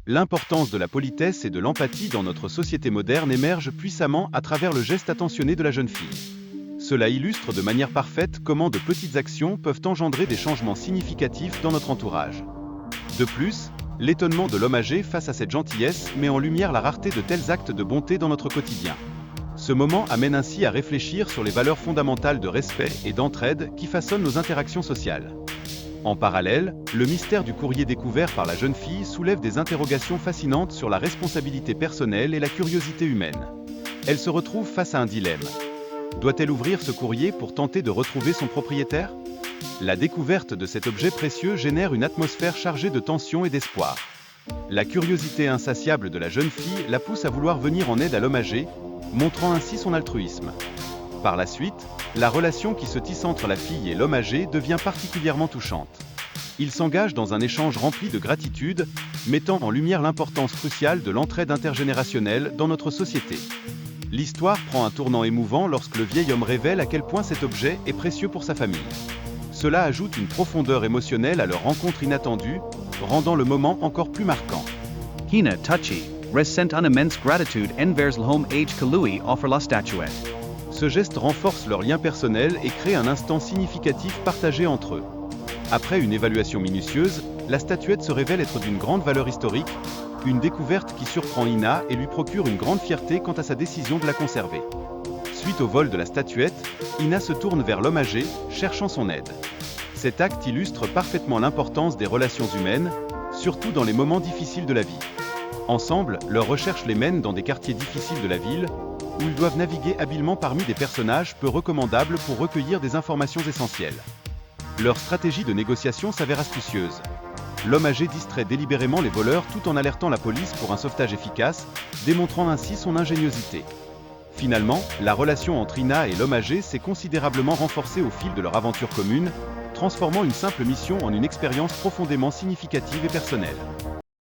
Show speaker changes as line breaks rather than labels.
L'importance de la politesse et de l'empathie dans notre société moderne émerge puissamment à travers le geste attentionné de la jeune fille. Cela illustre de manière parfaite comment de petites actions peuvent engendrer des changements significatifs dans notre entourage. De plus, l'étonnement de l'homme âgé face à cette gentillesse met en lumière la rareté de tels actes de bonté dans notre quotidien. Ce moment amène ainsi à réfléchir sur les valeurs fondamentales de respect et d'entraide qui façonnent nos interactions sociales. En parallèle, le mystère du courrier découvert par la jeune fille soulève des interrogations fascinantes sur la responsabilité personnelle et la curiosité humaine. Elle se retrouve face à un dilemme. Doit-elle ouvrir ce courrier pour tenter de retrouver son propriétaire? La découverte de cet objet précieux génère une atmosphère chargée de tension et d'espoir. La curiosité insatiable de la jeune fille la pousse à vouloir venir en aide à l'homme âgé, montrant ainsi son altruisme. Par la suite, la relation qui se tisse entre la fille et l'homme âgé devient particulièrement touchante. Ils s'engagent dans un échange rempli de gratitude, mettant en lumière l'importance cruciale de l'entraide intergénérationnelle dans notre société. L'histoire prend un tournant émouvant lorsque le vieil homme révèle à quel point cet objet est précieux pour sa famille. Cela ajoute une profondeur émotionnelle à leur rencontre inattendue, rendant le moment encore plus marquant.
Hina Touchy ressent un immense gratitude envers l'homme âgé que lui offre la statuette.
Ce geste renforce leur lien personnel et crée un instant significatif partagé entre eux. Après une évaluation minutieuse, la statuette se révèle être d'une grande valeur historique, une découverte qui surprend Hina et lui procure une grande fierté quant à sa décision de la conserver. Suite au vol de la statuette, Hina se tourne vers l'homme âgé, cherchant son aide. Cet acte illustre parfaitement l'importance des relations humaines, surtout dans les moments difficiles de la vie. Ensemble, leurs recherches les mènent dans des quartiers difficiles de la ville, où ils doivent naviguer habilement parmi des personnages peu recommandables pour recueillir des informations essentielles. Leur stratégie de négociation s'avère astucieuse. L'homme âgé distrait délibérément les voleurs tout en alertant la police pour un sauvetage efficace, démontrant ainsi son ingéniosité. Finalement, la relation entre Hina et l'homme âgé s'est considérablement renforcée au fil de leur aventure commune, transformant une simple mission en une expérience profondément significative et personnelle.